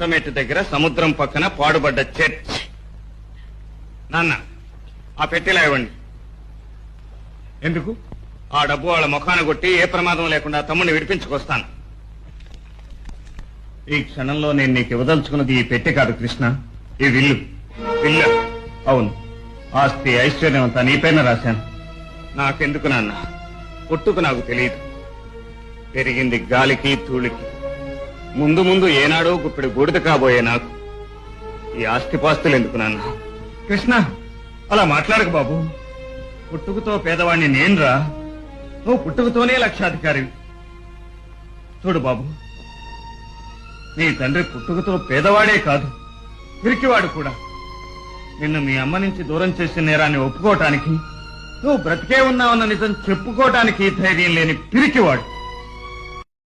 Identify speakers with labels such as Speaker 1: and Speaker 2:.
Speaker 1: గుంటమెట్టు దగ్గర సముద్రం పక్కన పాడుబడ్డ చర్చ్. నాన్న, ఆ పెట్టెలా ఇవ్వండి.
Speaker 2: ఎందుకు?
Speaker 1: ఆ డబ్బు వాళ్ళ ముఖాన కొట్టి ఏ ప్రమాదం లేకుండా తమ్ముడిని విడిపించుకొస్తాను.
Speaker 2: ఈ క్షణంలో నేను నీకు ఇవ్వదలుచుకున్నది ఈ పెట్టె కాదు కృష్ణ, ఈ విల్లు.
Speaker 1: విల్లు?
Speaker 2: అవును, ఆస్తి ఐశ్వర్యం అంతా నీపైన రాశాను.
Speaker 1: నాకెందుకు నాన్న? పుట్టుకు నాకు తెలియదు. పెరిగింది గాలికి ధూళికి. ముందు ముందు ఏనాడో గుప్పిడి బూడిద కాబోయే నాకు ఈ ఆస్తిపాస్తులు ఎందుకు నాన్న?
Speaker 2: కృష్ణ, అలా మాట్లాడకు బాబు. పుట్టుకతో పేదవాణ్ణి నేనురా, నువ్వు పుట్టుకతోనే లక్షాధికారివి. చూడు బాబు, నీ తండ్రి పుట్టుకతో పేదవాడే కాదు, పిరికివాడు కూడా. నిన్ను మీ అమ్మ నుంచి దూరం చేసిన నేరాన్ని ఒప్పుకోవటానికి, నువ్వు బ్రతికే ఉన్నావన్న నిజం చెప్పుకోవటానికి ధైర్యం లేని పిరికివాడు.